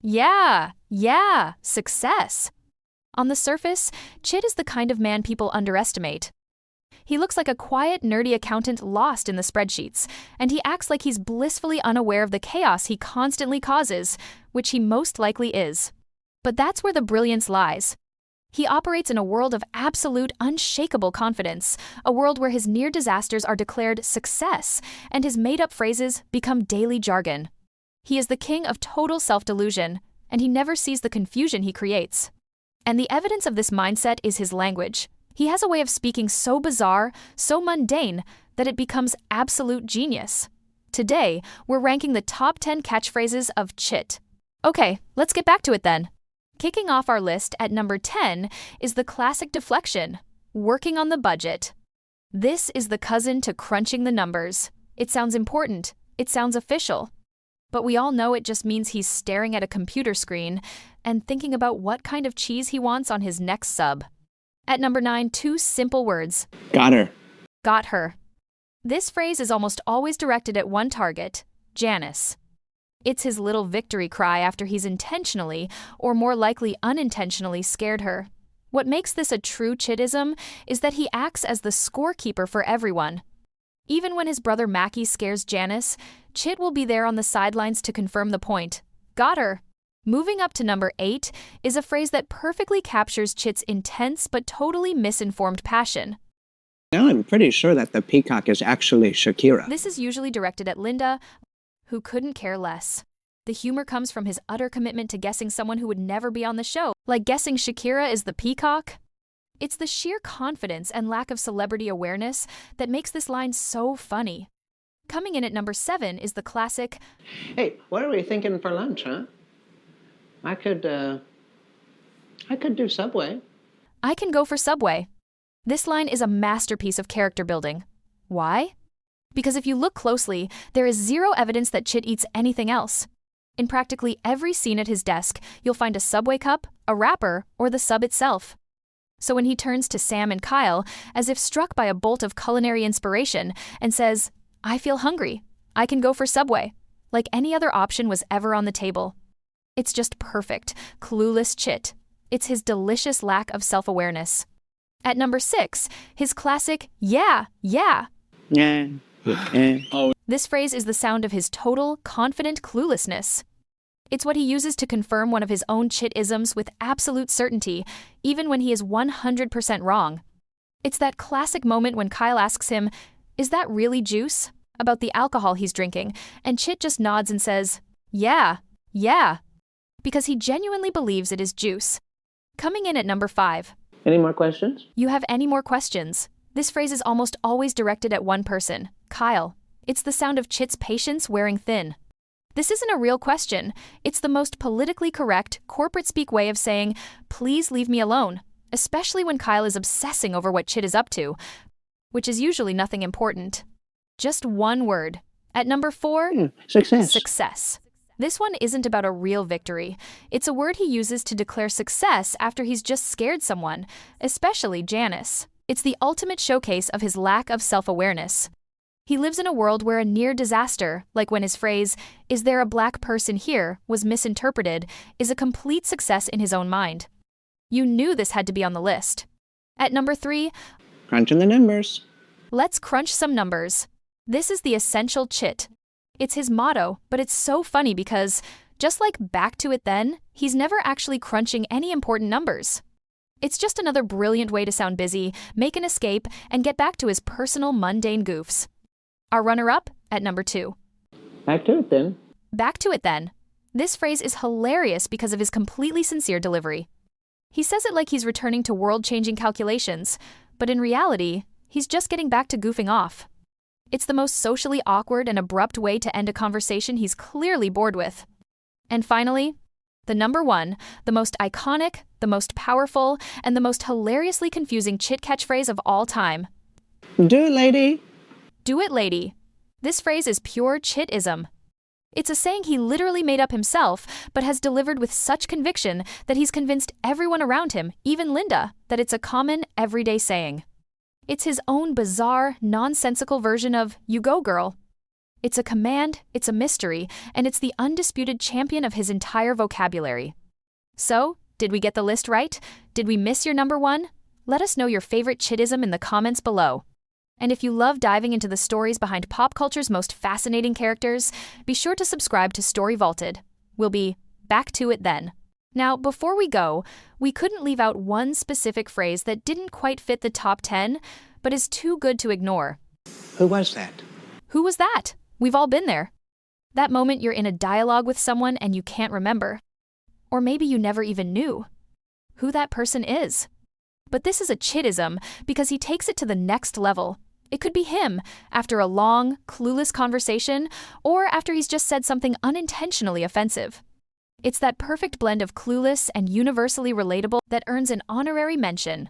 Yeah, success. On the surface, Chit is the kind of man people underestimate. He looks like a quiet, nerdy accountant lost in the spreadsheets, and he acts like he's blissfully unaware of the chaos he constantly causes, which he most likely is. But that's where the brilliance lies. He operates in a world of absolute, unshakable confidence, a world where his near disasters are declared success, and his made-up phrases become daily jargon. He is the king of total self-delusion, and he never sees the confusion he creates. And the evidence of this mindset is his language. He has a way of speaking so bizarre, so mundane, that it becomes absolute genius. Today, we're ranking the top 10 catchphrases of Chit. Okay, let's get back to it then. Kicking off our list at number 10 is the classic deflection, working on the budget. This is the cousin to crunching the numbers. It sounds important, it sounds official. But we all know it just means he's staring at a computer screen and thinking about what kind of cheese he wants on his next sub. At number 9, two simple words. Got her. Got her. This phrase is almost always directed at one target, Janice. It's his little victory cry after he's intentionally, or more likely unintentionally, scared her. What makes this a true Chit-ism is that he acts as the scorekeeper for everyone. Even when his brother Mackie scares Janice, Chit will be there on the sidelines to confirm the point. Got her. Moving up to number 8 is a phrase that perfectly captures Chit's intense but totally misinformed passion. Now I'm pretty sure that the peacock is actually Shakira. This is usually directed at Linda, who couldn't care less. The humor comes from his utter commitment to guessing someone who would never be on the show, like guessing Shakira is the peacock. It's the sheer confidence and lack of celebrity awareness that makes this line so funny. Coming in at number 7 is the classic, Hey, what are we thinking for lunch, huh? I could do Subway. I can go for Subway. This line is a masterpiece of character building. Why? Because if you look closely, there is zero evidence that Chit eats anything else. In practically every scene at his desk, you'll find a Subway cup, a wrapper, or the sub itself. So when he turns to Sam and Kyle, as if struck by a bolt of culinary inspiration, and says, I feel hungry, I can go for Subway, like any other option was ever on the table. It's just perfect, clueless Chit. It's his delicious lack of self-awareness. At number 6, his classic, yeah. This phrase is the sound of his total, confident cluelessness. It's what he uses to confirm one of his own Chit-isms with absolute certainty, even when he is 100% wrong. It's that classic moment when Kyle asks him, is that really juice? About the alcohol he's drinking, and Chit just nods and says, yeah, because he genuinely believes it is juice. Coming in at number 5. Any more questions? You have any more questions? This phrase is almost always directed at one person, Kyle. It's the sound of Chit's patience wearing thin. This isn't a real question. It's the most politically correct, corporate-speak way of saying, please leave me alone, especially when Kyle is obsessing over what Chit is up to, which is usually nothing important. Just one word. At number 4, Success. Success. This one isn't about a real victory. It's a word he uses to declare success after he's just scared someone, especially Janice. It's the ultimate showcase of his lack of self-awareness. He lives in a world where a near disaster, like when his phrase, is there a black person here, was misinterpreted, is a complete success in his own mind. You knew this had to be on the list. At number 3, Crunching the numbers. let's crunch some numbers. This is the essential Chit. It's his motto, but it's so funny because, just like back to it then, he's never actually crunching any important numbers. It's just another brilliant way to sound busy, make an escape, and get back to his personal mundane goofs. Our runner-up at number 2. Back to it then. Back to it then. This phrase is hilarious because of his completely sincere delivery. He says it like he's returning to world-changing calculations, but in reality, he's just getting back to goofing off. It's the most socially awkward and abrupt way to end a conversation he's clearly bored with. And finally, the number 1, the most iconic, the most powerful, and the most hilariously confusing Chit catchphrase of all time. Do it, lady. Do it, lady. This phrase is pure Chit-ism. It's a saying he literally made up himself, but has delivered with such conviction that he's convinced everyone around him, even Linda, that it's a common, everyday saying. It's his own bizarre, nonsensical version of, you go, girl. It's a command, it's a mystery, and it's the undisputed champion of his entire vocabulary. So, did we get the list right? Did we miss your number one? Let us know your favorite Chit-ism in the comments below. And if you love diving into the stories behind pop culture's most fascinating characters, be sure to subscribe to Story Vaulted. We'll be back to it then. Now, before we go, we couldn't leave out one specific phrase that didn't quite fit the top 10, but is too good to ignore. Who was that? Who was that? We've all been there. That moment you're in a dialogue with someone and you can't remember. Or maybe you never even knew who that person is. But this is a Chit-ism because he takes it to the next level. It could be him after a long, clueless conversation, or after he's just said something unintentionally offensive. It's that perfect blend of clueless and universally relatable that earns an honorary mention.